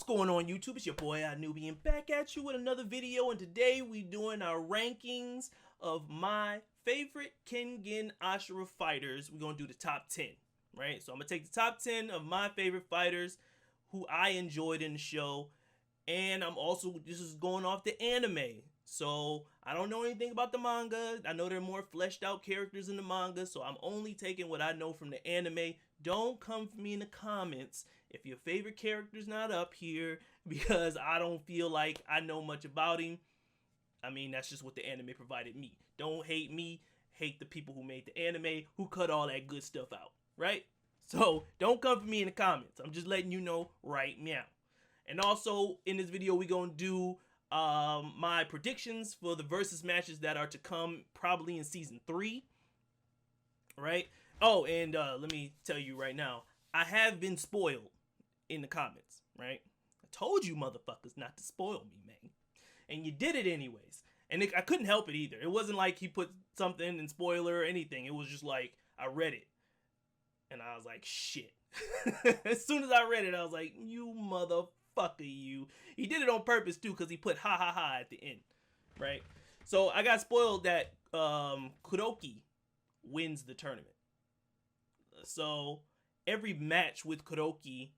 What's going on, YouTube? It's your boy OddNoobian back at you with another video, and today we doing our rankings of my favorite Kengan Ashura fighters. We're gonna do the top 10, right? So I'm gonna take the top 10 of my favorite fighters who I enjoyed in the show, and I'm also this is going off the anime. So I don't know anything about the manga. I know there are more fleshed out characters in the manga, so I'm only taking what I know from the anime. Don't come for me in the comments if your favorite character's not up here because I don't feel like I know much about him. I mean, that's just what the anime provided me. Don't hate me, hate the people who made the anime, who cut all that good stuff out, right? So don't come for me in the comments. I'm just letting you know right now. And also in this video, we're gonna do my predictions for the versus matches that are to come probably in season 3, right? Oh, and let me tell you right now, I have been spoiled in the comments, right? I told you motherfuckers not to spoil me, man. And you did it anyways. And I couldn't help it either. It wasn't like he put something in spoiler or anything. It was just like, I read it. And I was like, shit. As soon as I read it, I was like, you motherfucker, you. He did it on purpose, too, because he put ha ha ha at the end, right? So I got spoiled that Kuroki wins the tournament. So every match with Kuroki,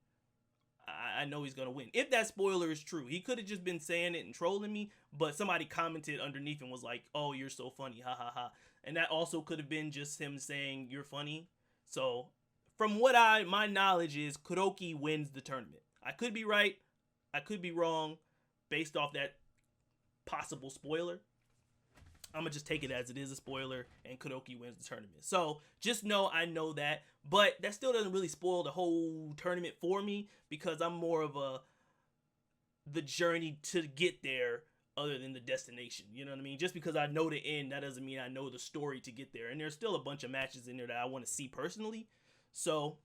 I know he's going to win. If that spoiler is true, he could have just been saying it and trolling me, but somebody commented underneath and was like, oh, you're so funny, ha ha ha. And that also could have been just him saying you're funny. So from what my knowledge is, Kuroki wins the tournament. I could be right, I could be wrong based off that possible spoiler. I'm going to just take it as it is a spoiler, and Kuroki wins the tournament. So just know I know that, but that still doesn't really spoil the whole tournament for me because I'm more of the journey to get there other than the destination. You know what I mean? Just because I know the end, that doesn't mean I know the story to get there. And there's still a bunch of matches in there that I want to see personally. So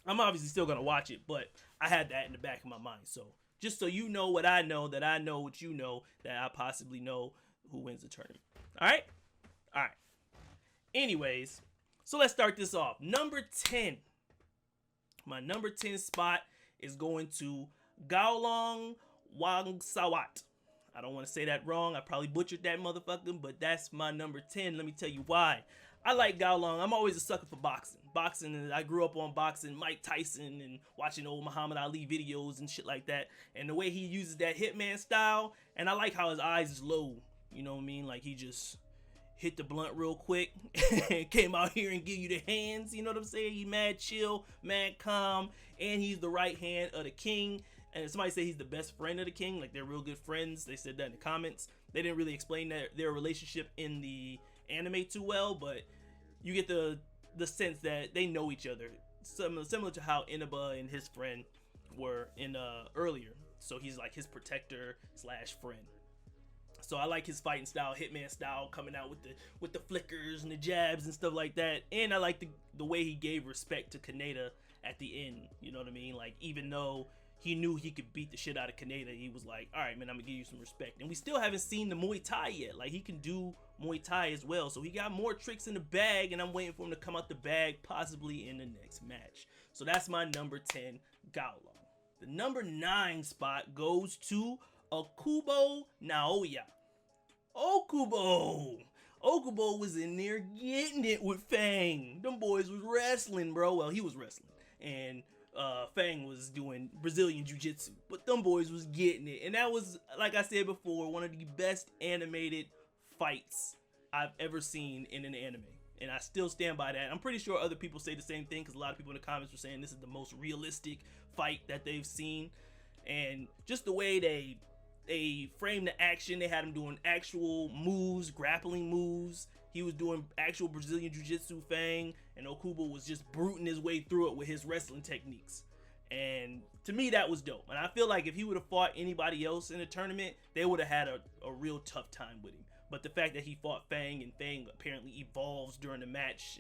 I'm obviously still going to watch it, but I had that in the back of my mind. So just so you know what I know, that I know what you know, that I possibly know who wins the tournament. Alright? Alright. Anyways, so let's start this off. Number 10. My number 10 spot is going to Gaolong Wangsawat. I don't want to say that wrong. I probably butchered that motherfucker, but that's my number 10. Let me tell you why. I like Gaolong. I'm always a sucker for boxing. I grew up on boxing, Mike Tyson, and watching old Muhammad Ali videos and shit like that. And the way he uses that hitman style, and I like how his eyes is low. You know what I mean? Like he just hit the blunt real quick and came out here and give you the hands. You know what I'm saying? He mad chill, mad calm, and he's the right hand of the king. And somebody said he's the best friend of the king. Like they're real good friends. They said that in the comments. They didn't really explain their relationship in the anime too well, but you get the sense that they know each other. Similar to how Inaba and his friend were in earlier. So he's like his protector / friend. So I like his fighting style, hitman style, coming out with the flickers and the jabs and stuff like that. And I like the way he gave respect to Kaneda at the end. You know what I mean? Like even though he knew he could beat the shit out of Kaneda, he was like, all right, man, I'm gonna give you some respect. And we still haven't seen the Muay Thai yet. Like he can do Muay Thai as well. So he got more tricks in the bag, and I'm waiting for him to come out the bag possibly in the next match. So that's my number 10, Gaolong. The number 9 spot goes to Okubo Naoya. Okubo was in there getting it with Fang. Them boys was wrestling, bro. Well, he was wrestling, and Fang was doing Brazilian Jiu-Jitsu, but them boys was getting it. And that was, like I said before, one of the best animated fights I've ever seen in an anime. And I still stand by that. I'm pretty sure other people say the same thing, because a lot of people in the comments were saying this is the most realistic fight that they've seen. And just the way they framed the action, they had him doing actual moves, grappling moves. He was doing actual Brazilian Jiu-Jitsu, Fang, and Okubo was just bruting his way through it with his wrestling techniques. And to me, that was dope. And I feel like if he would have fought anybody else in the tournament, they would have had a real tough time with him. But the fact that he fought Fang, and Fang apparently evolves during the match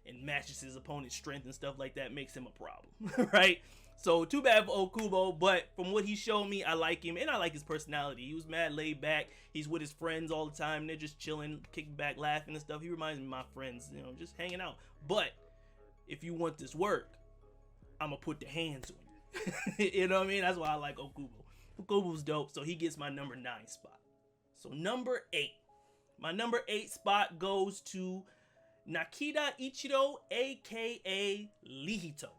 and matches his opponent's strength and stuff like that, makes him a problem, right? So too bad for Okubo, but from what he showed me, I like him, and I like his personality. He was mad laid back. He's with his friends all the time. They're just chilling, kicking back, laughing and stuff. He reminds me of my friends, you know, just hanging out. But if you want this work, I'm gonna put the hands on you. You know what I mean? That's why I like Okubo. Okubo's dope, so he gets my number 9 spot. So number 8. My number 8 spot goes to Nakida Ichiro, aka Lihito.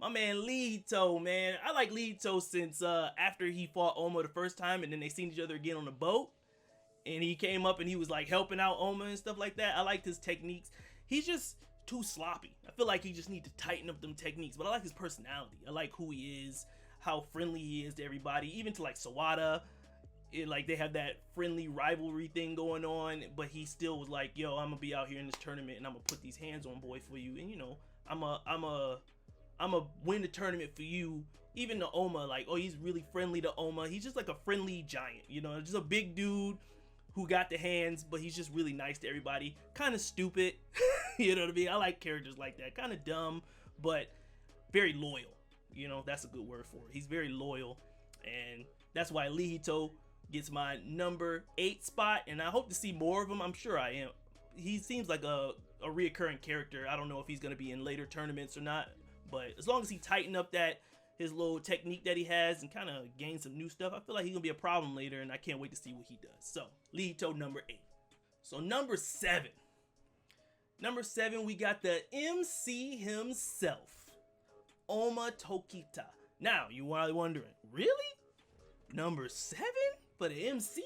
My man Lihito, man. I like Lihito since after he fought Oma the first time, and then they seen each other again on the boat. And he came up and he was like helping out Oma and stuff like that. I liked his techniques. He's just too sloppy. I feel like he just need to tighten up them techniques. But I like his personality. I like who he is, how friendly he is to everybody, even to like Sawada. Like they have that friendly rivalry thing going on, but he still was like, yo, I'm gonna be out here in this tournament and I'm gonna put these hands on boy for you, and you know, I'm a win the tournament for you. Even to Oma, like, oh, he's really friendly to Oma. He's just like a friendly giant, you know, just a big dude who got the hands, but he's just really nice to everybody. Kind of stupid, you know what I mean? I like characters like that, kind of dumb, but very loyal. You know, that's a good word for it. He's very loyal, and that's why Lihito gets my number 8 spot, and I hope to see more of him. I'm sure I am. He seems like a reoccurring character. I don't know if he's going to be in later tournaments or not, but as long as he tighten up his little technique that he has and kind of gain some new stuff, I feel like he's going to be a problem later, and I can't wait to see what he does. So, Lihito, number 8. So, number 7. Number 7, we got the MC himself, Oma Tokita. Now, you are wondering, really? Number 7? For the MC?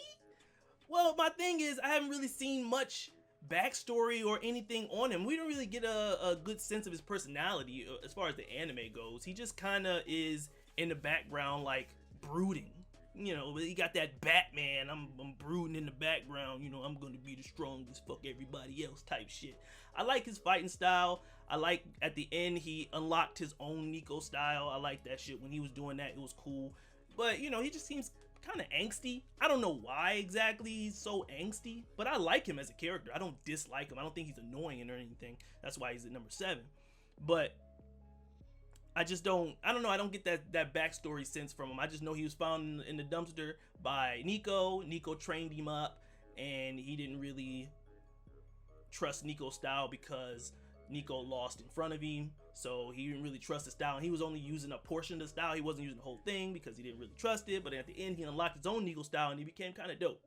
Well, my thing is, I haven't really seen much backstory or anything on him. We don't really get a good sense of his personality as far as the anime goes. He just kind of is in the background, like, brooding. You know, he got that Batman, I'm brooding in the background, you know, I'm gonna be the strongest, fuck everybody else type shit. I like his fighting style. I like, at the end, he unlocked his own Nico style. I like that shit. When he was doing that, it was cool. But, you know, he just seems kind of angsty. I don't know why exactly he's so angsty, but I like him as a character. I don't dislike him. I don't think he's annoying or anything. That's why he's at number 7. But I just don't, I don't know, I don't get that backstory sense from him. I just know he was found in the dumpster by Nico. Nico trained him up, and he didn't really trust Nico's style because Nico lost in front of him, so he didn't really trust the style, and he was only using a portion of the style. He wasn't using the whole thing because he didn't really trust it. But at the end, he unlocked his own Nico style, and he became kind of dope.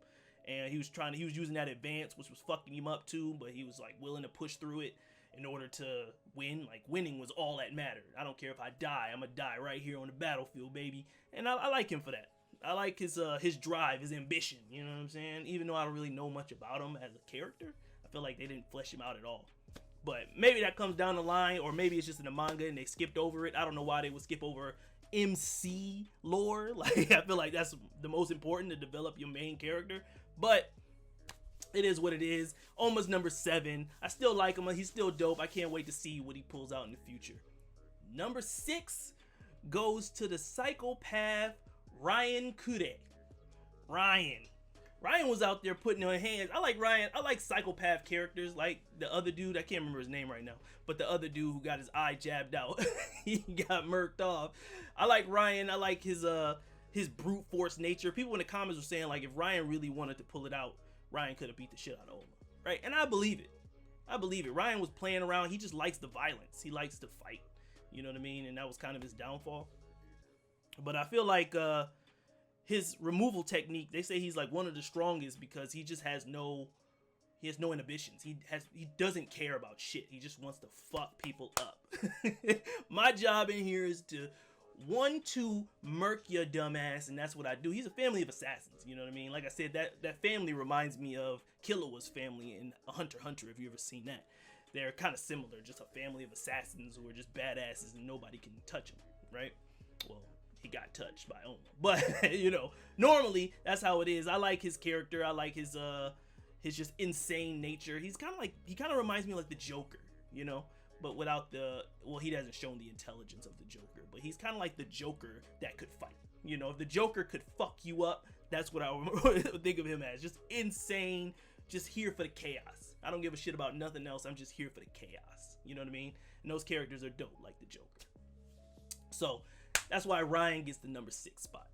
And he was using that advance, which was fucking him up too, but he was like willing to push through it in order to win. Like, winning was all that mattered. I don't care if I die, I'm gonna die right here on the battlefield, baby. And I like him for that. I like his drive, his ambition, you know what I'm saying? Even though I don't really know much about him as a character, I feel like they didn't flesh him out at all. But maybe that comes down the line, or maybe it's just in the manga and they skipped over it. I don't know why they would skip over MC lore. Like, I feel like that's the most important, to develop your main character. But it is what it is. Oma's number 7. I still like him. He's still dope. I can't wait to see what he pulls out in the future. Number 6 goes to the psychopath Ryan Kure. Ryan was out there putting on hands. I like Ryan. I like psychopath characters like the other dude. I can't remember his name right now. But the other dude who got his eye jabbed out. He got murked off. I like Ryan. I like his brute force nature. People in the comments were saying, like, if Ryan really wanted to pull it out, Ryan could have beat the shit out of Oma. Right? And I believe it. Ryan was playing around. He just likes the violence. He likes to fight. You know what I mean? And that was kind of his downfall. But I feel like his removal technique, they say he's like one of the strongest because he just has no inhibitions. He doesn't care about shit. He just wants to fuck people up. My job in here is to 1-2 murk your dumbass, and that's what I do. He's a family of assassins, you know what I mean? Like I said, that family reminds me of Killua's family in Hunter x Hunter, if you ever seen that. They're kind of similar, just a family of assassins who are just badasses and nobody can touch them, right? Well, he got touched by Oma, but you know, normally that's how it is. I like his character. I like his just insane nature. He kind of reminds me of like the Joker, you know, but without he hasn't shown the intelligence of the Joker, but he's kind of like the Joker that could fight. You know, if the Joker could fuck you up, that's what I would think of him as. Just insane, just here for the chaos. I don't give a shit about nothing else. I'm just here for the chaos. You know what I mean? And those characters are dope, like the Joker. So that's why Ryan gets the number 6 spot.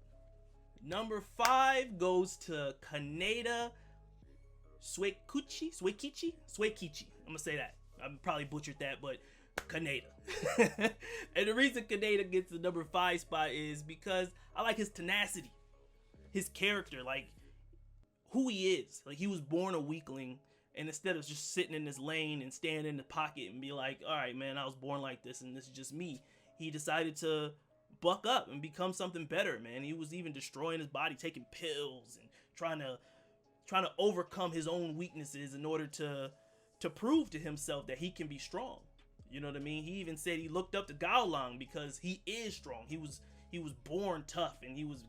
Number 5 goes to Kaneda Suekichi. I'm gonna say that. I probably butchered that, but Kaneda. And the reason Kaneda gets the number 5 spot is because I like his tenacity, his character, like who he is. Like, he was born a weakling, and instead of just sitting in his lane and staying in the pocket and be like, all right, man, I was born like this and this is just me, he decided to buck up and become something better, man. He was even destroying his body, taking pills and trying to overcome his own weaknesses in order to prove to himself that he can be strong. You know what I mean? He even said he looked up to Gao Long because he is strong. He was born tough, and he was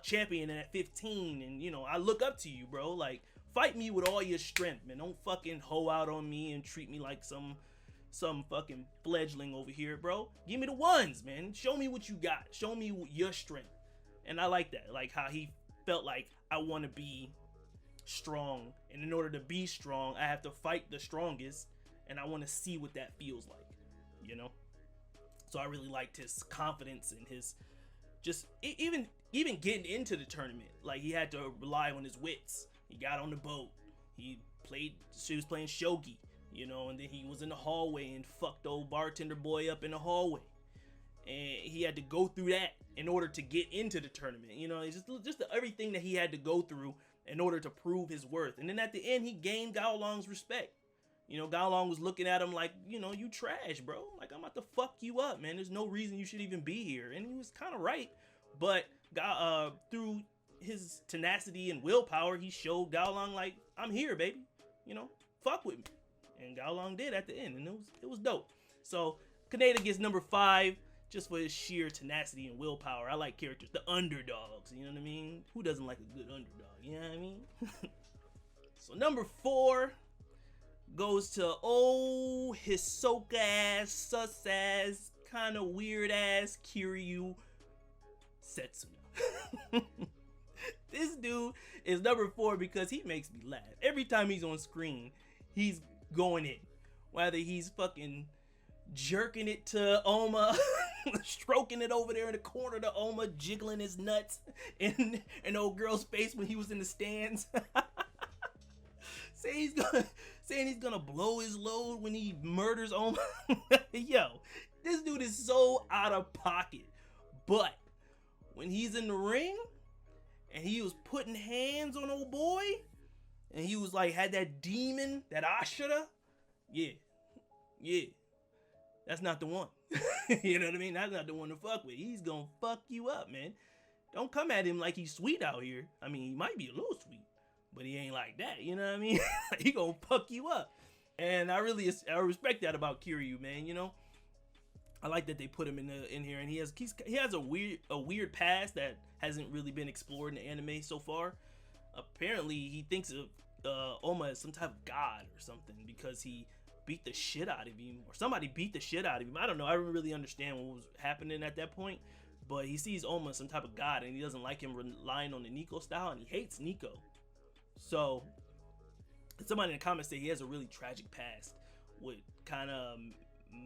champion at 15, and you know, I look up to you, bro. Like, fight me with all your strength, man. Don't fucking hoe out on me and treat me like some fucking fledgling over here, bro. Give me the ones, man. Show me what you got. Show me your strength. And I like that. Like how he felt like, I want to be strong, and in order to be strong, I have to fight the strongest, and I want to see what that feels like, you know? So I really liked his confidence and his just even getting into the tournament. Like, he had to rely on his wits. He got on the boat. He was playing shogi, you know, and then he was in the hallway and fucked old bartender boy up in the hallway. And he had to go through that in order to get into the tournament. You know, it's just everything that he had to go through in order to prove his worth. And then at the end, he gained Gao Long's respect. You know, Gao Long was looking at him like, you know, you trash, bro. Like, I'm about to fuck you up, man. There's no reason you should even be here. And he was kind of right. But through his tenacity and willpower, he showed Gao Long, like, I'm here, baby. You know, fuck with me. And Gao Long did at the end, and it was dope. So Kaneda gets number 5 just for his sheer tenacity and willpower. I like characters, the underdogs, you know what I mean? Who doesn't like a good underdog, you know what I mean? So number 4 goes to Hisoka ass, sus ass, kind of weird ass Kiryu Setsuna. This dude is number 4 because he makes me laugh. Every time he's on screen, he's going in. Whether he's fucking jerking it to Oma, stroking it over there in the corner to Oma, jiggling his nuts in an old girl's face when he was in the stands. saying he's gonna blow his load when he murders Oma. Yo, this dude is so out of pocket. But when he's in the ring and he was putting hands on old boy, and he was like, had that demon, that Ashura, yeah, that's not the one. You know what I mean? That's not the one to fuck with. He's gonna fuck you up, man. Don't come at him like he's sweet out here. I mean, he might be a little sweet, but he ain't like that, you know what I mean? He gonna fuck you up. And I respect that about Kiryu, man, you know? I like that they put him in here, and he has a weird past that hasn't really been explored in the anime so far. Apparently, he thinks of Oma as some type of god or something because he beat the shit out of him, or somebody beat the shit out of him. I don't know. I didn't really understand what was happening at that point, but he sees Oma as some type of god, and he doesn't like him relying on the Nico style, and he hates Nico. So somebody in the comments say he has a really tragic past, what kind of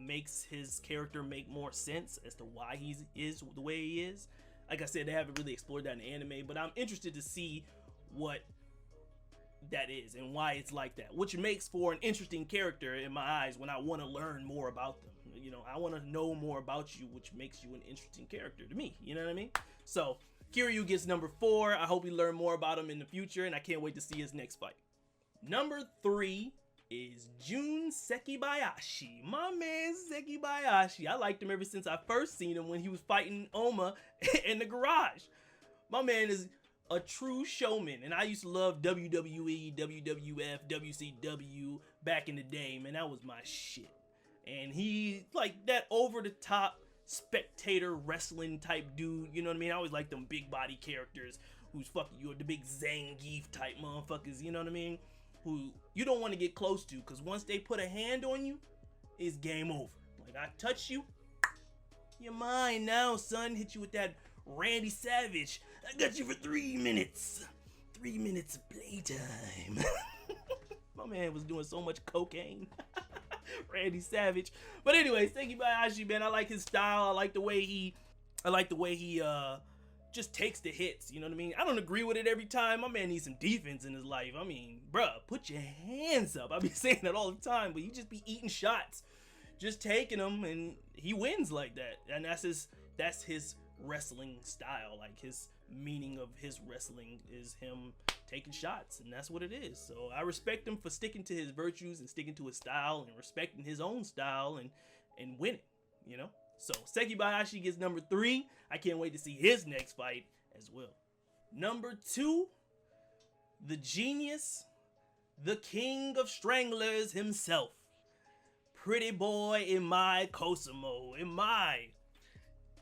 makes his character make more sense as to why he is the way he is. Like I said, they haven't really explored that in the anime, but I'm interested to see what that is and why it's like that, which makes for an interesting character in my eyes when I want to learn more about them. You know, I want to know more about you, which makes you an interesting character to me, you know what I mean? So Kiryu gets number 4. I hope we learn more about him in the future, and I can't wait to see his next fight. Number 3 is Jun Sekibayashi. My man Sekibayashi. I liked him ever since I first seen him when he was fighting Oma in the garage. My man is a true showman, and I used to love WWE, WWF, WCW back in the day, man. That was my shit. And he like that over-the-top spectator wrestling type dude, you know what I mean? I always like them big body characters who's fucking you, the big Zangief type motherfuckers, you know what I mean? Who you don't want to get close to, because once they put a hand on you, it's game over. Like, I touch you, you're mine now, son. Hit you with that Randy Savage. I got you for 3 minutes. 3 minutes of playtime. My man was doing so much cocaine. Randy Savage. But anyways, Sekibayashi, man, I like his style. I like the way he just takes the hits, you know what I mean? I don't agree with it every time. My man needs some defense in his life. I mean, bruh, put your hands up. I be saying that all the time, but you just be eating shots. just taking him, and he wins like that. And that's his wrestling style. Like, his meaning of his wrestling is him taking shots, and that's what it is. So I respect him for sticking to his virtues and sticking to his style and respecting his own style and winning, you know. So Sekibayashi gets number 3. I can't wait to see his next fight as well. Number 2, the genius, the king of stranglers himself, pretty boy Imai Kosumo.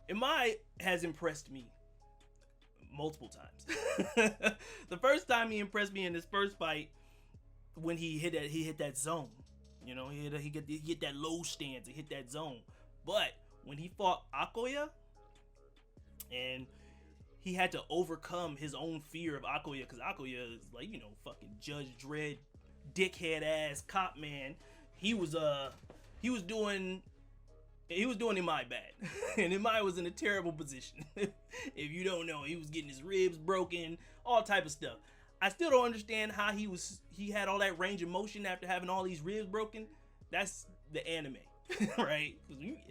Imai has impressed me multiple times. The first time he impressed me in his first fight, when he hit that zone. You know, he hit that low stance, he hit that zone. But when he fought Akoya, and he had to overcome his own fear of Akoya, because Akoya is like, you know, fucking Judge Dredd, dickhead ass cop man. He was doing Imai bad. And Imai was in a terrible position. If you don't know, he was getting his ribs broken, all type of stuff. I still don't understand how he had all that range of motion after having all these ribs broken. That's the anime. Right?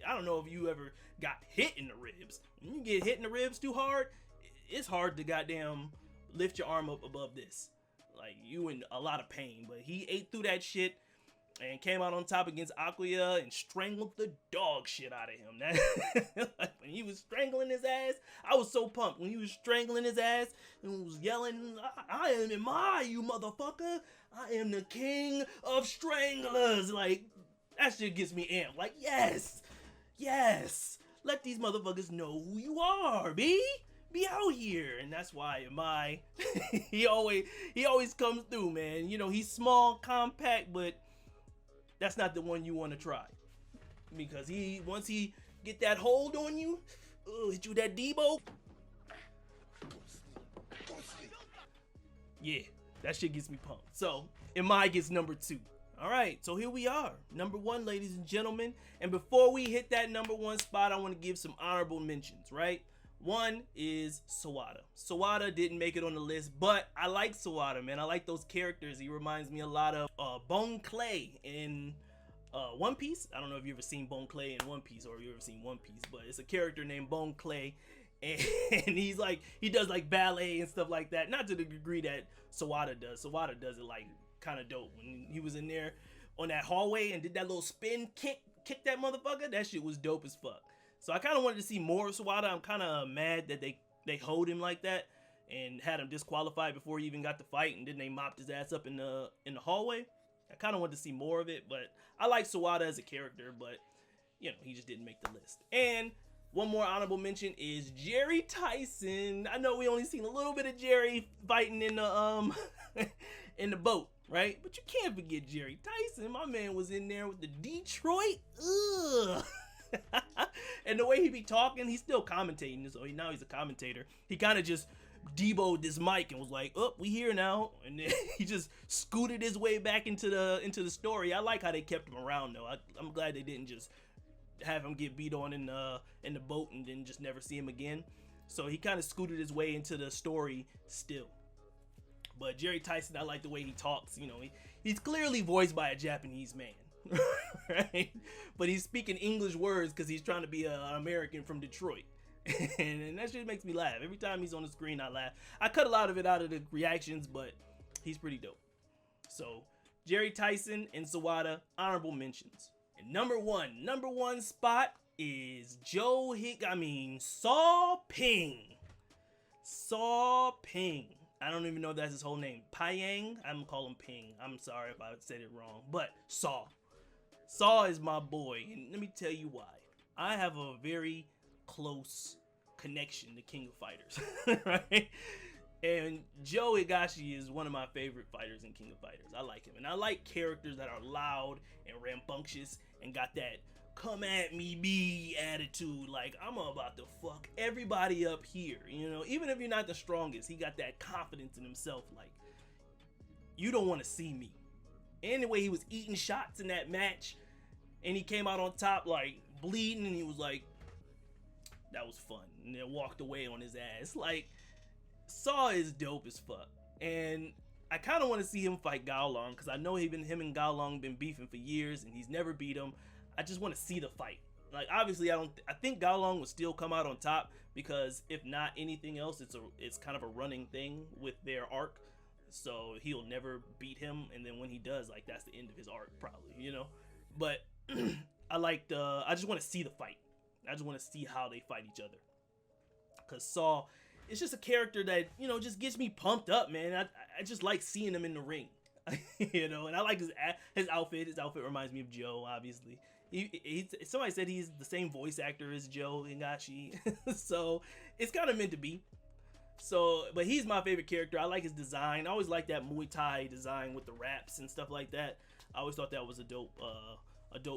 I don't know if you ever got hit in the ribs. When you get hit in the ribs too hard, it's hard to goddamn lift your arm up above this. Like, you in a lot of pain. But he ate through that shit and came out on top against Akoya and strangled the dog shit out of him. Like, when he was strangling his ass, I was so pumped. When he was strangling his ass and was yelling, I am Imai, you motherfucker. I am the king of stranglers. Like, that shit gets me amped. Like, yes. Let these motherfuckers know who you are, B. Be out here. And that's why Imai, he always comes through, man. You know, he's small, compact, but that's not the one you want to try, because once he get that hold on you, hit you with that Debo. Yeah, that shit gets me pumped. So Imai gets number 2. All right, so here we are, number 1, ladies and gentlemen. And before we hit that number 1 spot, I want to give some honorable mentions. Right, 1 is Sawada. Sawada didn't make it on the list, but I like Sawada, man. I like those characters. He reminds me a lot of Bone Clay in One Piece. I don't know if you've ever seen Bone Clay in One Piece, or you've ever seen One Piece, but it's a character named Bone Clay, and he's like, he does like ballet and stuff like that. Not to the degree that Sawada does. Sawada does it like kind of dope. When he was in there on that hallway and did that little spin kick that motherfucker, that shit was dope as fuck. So I kind of wanted to see more of Sawada. I'm kind of mad that they hold him like that and had him disqualified before he even got to fight, and then they mopped his ass up in the hallway. I kind of wanted to see more of it, but I like Sawada as a character, but you know, he just didn't make the list. And one more honorable mention is Jerry Tyson. I know we only seen a little bit of Jerry fighting in the in the boat, right? But you can't forget Jerry Tyson. My man was in there with the Detroit. Ugh. And the way he be talking, he's still commentating, so now he's a commentator. He kind of just Debo'd this mic and was like, "Oh, we here now," and then he just scooted his way back into the story. I like how they kept him around though. I'm glad they didn't just have him get beat on in the boat and then just never see him again. So he kind of scooted his way into the story still. But Jerry Tyson, I like the way he talks. You know, he's clearly voiced by a Japanese man. Right, but he's speaking English words because he's trying to be an American from Detroit. And that shit makes me laugh. Every time he's on the screen, I laugh. I cut a lot of it out of the reactions, but he's pretty dope. So Jerry Tyson and Sawada, honorable mentions. And number one spot is Saw Ping. Saw Ping. I don't even know if that's his whole name. Pyang? I'm gonna call him Ping. I'm sorry if I said it wrong. But Saw is my boy. And let me tell you why. I have a very close connection to King of Fighters. Right? And Joe Higashi is one of my favorite fighters in King of Fighters. I like him. And I like characters that are loud and rambunctious and got that come at me be attitude. Like, I'm about to fuck everybody up here. You know, even if you're not the strongest, he got that confidence in himself. Like, you don't want to see me. And the way he was eating shots in that match, and he came out on top like bleeding, and he was like, that was fun, and then walked away on his ass. Like, Saw is dope as fuck. And I kind of want to see him fight Gao Long, because I know him and Gao Long been beefing for years, and he's never beat him. I just want to see the fight. Like, obviously, I think Gaolong will still come out on top, because if not anything else, it's kind of a running thing with their arc. So he'll never beat him, and then when he does, like, that's the end of his arc, probably, you know. But I just want to see the fight. I just want to see how they fight each other, because Saw, it's just a character that, you know, just gets me pumped up, man. I just like seeing him in the ring. You know, and I like his outfit. His outfit reminds me of Joe, obviously. Somebody said he's the same voice actor as Joe Higashi. So it's kind of meant to be. So, but he's my favorite character. I like his design. I always like that Muay Thai design with the wraps and stuff like that. I always thought that was a dope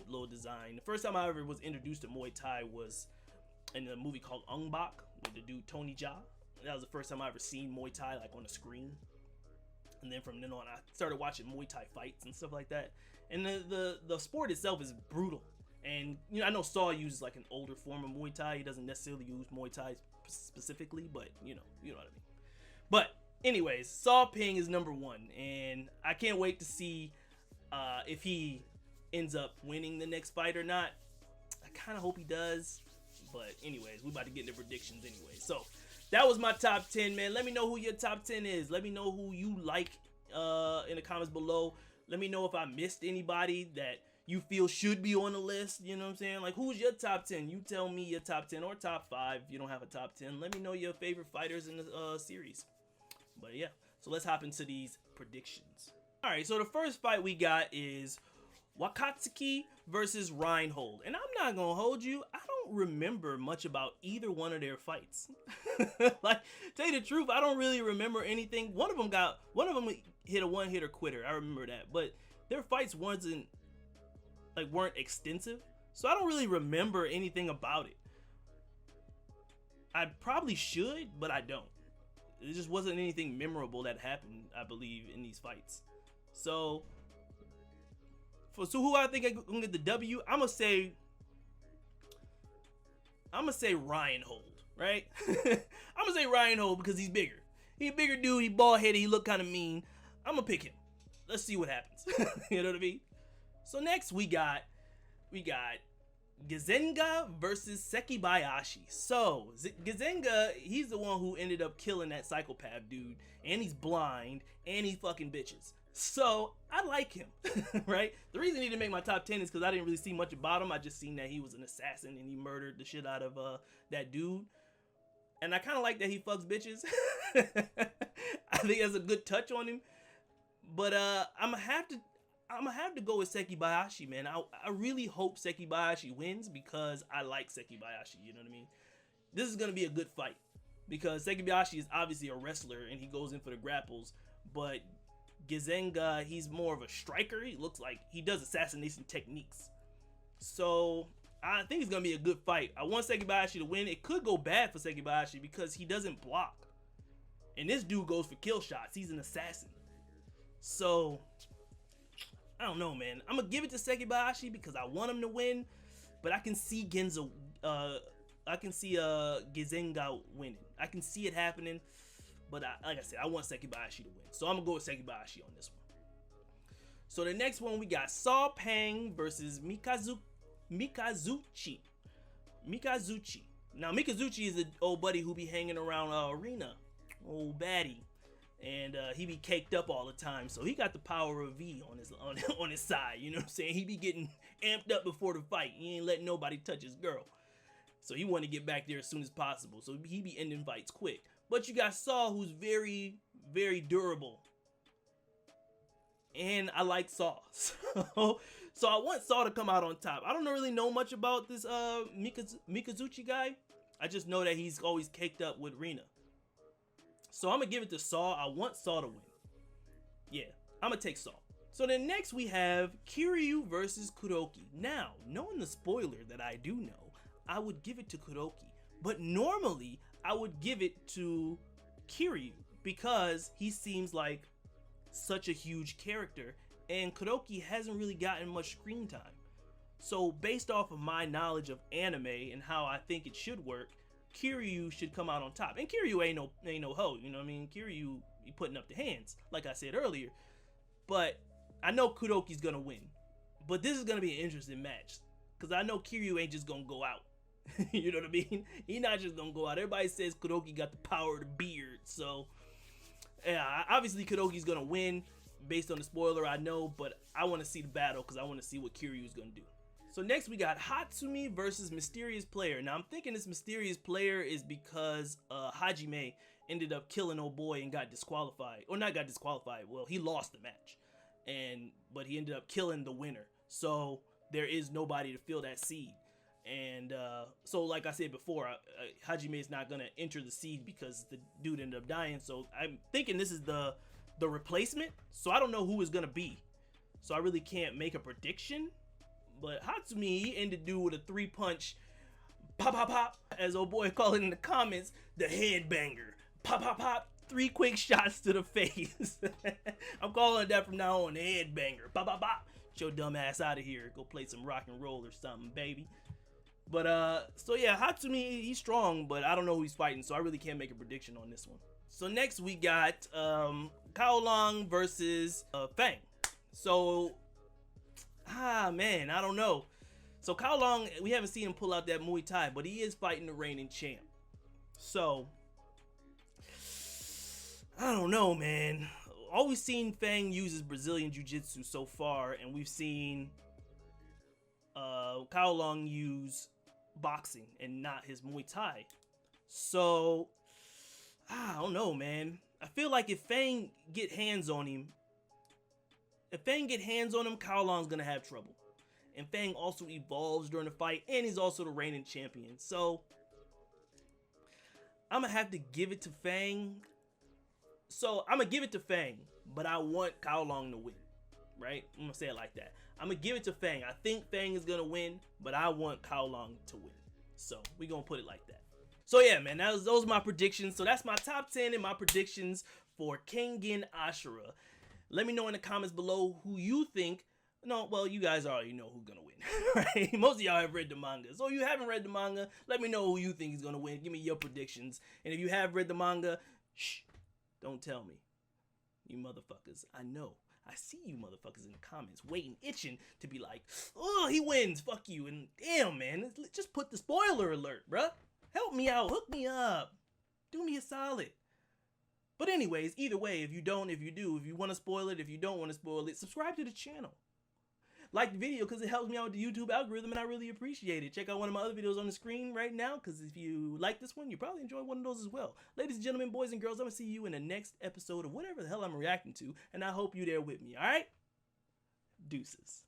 little design. The first time I ever was introduced to Muay Thai was in a movie called Ong Bak with the dude Tony Jaa. That was the first time I ever seen Muay Thai, like, on the screen. And then from then on, I started watching Muay Thai fights and stuff like that. And the sport itself is brutal. And, you know, I know Saw uses, like, an older form of Muay Thai. He doesn't necessarily use Muay Thai specifically, but, you know what I mean. But anyways, Saw Ping is number 1, and I can't wait to see if he ends up winning the next fight or not. I kind of hope he does. But anyways, we about to get into predictions anyway. So that was my top 10, man. Let me know who your top 10 is. Let me know who you like in the comments below. Let me know if I missed anybody that you feel should be on the list. You know what I'm saying? Like, who's your top 10? You tell me your top 10 or top 5 if you don't have a top 10. Let me know your favorite fighters in the series. But yeah, so let's hop into these predictions. All right, so the first fight we got is Wakatsuki versus Reinhold. And I'm not going to hold you, I don't remember much about either one of their fights. Like, tell you the truth, I don't really remember anything. One of them hit a one-hitter quitter. I remember that. But their fights weren't extensive. So I don't really remember anything about it. I probably should, but I don't. It just wasn't anything memorable that happened, I believe, in these fights. So who I think I'm gonna get the W? I'm gonna say Reinhold, right? I'm gonna say Reinhold because he's bigger. He's a bigger dude. He bald headed. He look kind of mean. I'm gonna pick him. Let's see what happens. You know what I mean? So next we got Gizenga versus Sekibayashi. So Gizenga, he's the one who ended up killing that psychopath dude, and he's blind, and he fucking bitches. So I like him, right? The reason he didn't make my top 10 is because I didn't really see much about him. I just seen that he was an assassin and he murdered the shit out of that dude. And I kind of like that he fucks bitches. I think that's a good touch on him. But I'm gonna have to go with Sekibayashi, man. I really hope Sekibayashi wins because I like Sekibayashi. You know what I mean? This is gonna be a good fight because Sekibayashi is obviously a wrestler and he goes in for the grapples, but Gizenga, he's more of a striker. He looks like he does assassination techniques. So I think it's gonna be a good fight. I want Sekibayashi to win. It could go bad for Sekibayashi because he doesn't block, and this dude goes for kill shots. He's an assassin. So I don't know, man. I'm gonna give it to Sekibayashi because I want him to win, but I can see Gizenga winning. I can see it happening. But like I said, I want Sekibayashi to win. So I'm going to go with Sekibayashi on this one. So the next one, we got Saw Pang versus Mikazuchi. Now, Mikazuchi is an old buddy who be hanging around Arena. Old baddie. And he be caked up all the time. So he got the power of V on his side. You know what I'm saying? He be getting amped up before the fight. He ain't letting nobody touch his girl. So he want to get back there as soon as possible. So he be ending fights quick. But you got Saw, who's very, very durable. And I like Saw. So I want Saw to come out on top. I don't really know much about this Mikazuchi guy. I just know that he's always caked up with Rina. So I'm going to give it to Saw. I want Saw to win. Yeah, I'm going to take Saw. So then next we have Kiryu versus Kuroki. Now, knowing the spoiler that I do know, I would give it to Kuroki. But normally, I would give it to Kiryu because he seems like such a huge character and Kuroki hasn't really gotten much screen time. So based off of my knowledge of anime and how I think it should work, Kiryu should come out on top. And Kiryu ain't no hoe, you know what I mean? Kiryu be putting up the hands, like I said earlier. But I know Kuroki's gonna win. But this is gonna be an interesting match. because I know Kiryu ain't just gonna go out. You know what I mean? He not just gonna go out. Everybody says Kuroki got the power of the beard, so yeah, obviously Kuroki's gonna win based on the spoiler, I know, but I want to see the battle because I want to see what Kiryu's gonna do. So next we got Hatsumi versus Mysterious Player. Now I'm thinking this Mysterious Player is because Hajime ended up killing old boy and got disqualified, or not got disqualified. Well, he lost the match, but he ended up killing the winner. So there is nobody to fill that seed. And so like I said before, Hajime is not gonna enter the seed because the dude ended up dying. So I'm thinking this is the replacement. So I don't know who is gonna be. So I really can't make a prediction. But Hatsumi, he ended dude with a 3-punch, pop pop pop, as old boy called it in the comments, the headbanger, pop pop pop, 3 quick shots to the face. I'm calling it that from now on, the headbanger, pop pop pop. Get your dumb ass out of here, go play some rock and roll or something, baby. But so yeah, Hatsumi, he's strong, but I don't know who he's fighting, so I really can't make a prediction on this one. So next we got Kaolong versus Fang. So man, I don't know. So Kaolong, we haven't seen him pull out that Muay Thai, but he is fighting the reigning champ. So I don't know, man. All we've seen Fang use is Brazilian Jiu-Jitsu so far, and we've seen Kaolong use boxing and not his Muay Thai. So I don't know, man. I feel like if Fang get hands on him, Kaolong's gonna have trouble. And Fang also evolves during the fight, and he's also the reigning champion. So I'm gonna have to give it to Fang. But I want Kaolong to win, right? I'm gonna say it like that. I'm gonna give it to Fang. I think Fang is gonna win, but I want Kaolong to win. So we gonna put it like that. So yeah, man, those are my predictions. So that's my top 10 and my predictions for Kengan Ashura. Let me know in the comments below who you think. No, well, you guys already know who's gonna win, right? Most of y'all have read the manga. So if you haven't read the manga, let me know who you think is gonna win. Give me your predictions. And if you have read the manga, shh, don't tell me. You motherfuckers, I know. I see you motherfuckers in the comments waiting, itching to be like, oh, he wins, fuck you. And damn, man, just put the spoiler alert, bruh. Help me out, hook me up. Do me a solid. But anyways, either way, if you don't, if you do, if you want to spoil it, if you don't want to spoil it, subscribe to the channel. Like the video because it helps me out with the YouTube algorithm and I really appreciate it. Check out one of my other videos on the screen right now because if you like this one, you probably enjoy one of those as well. Ladies and gentlemen, boys and girls, I'm going to see you in the next episode of whatever the hell I'm reacting to, and I hope you're there with me, alright? Deuces.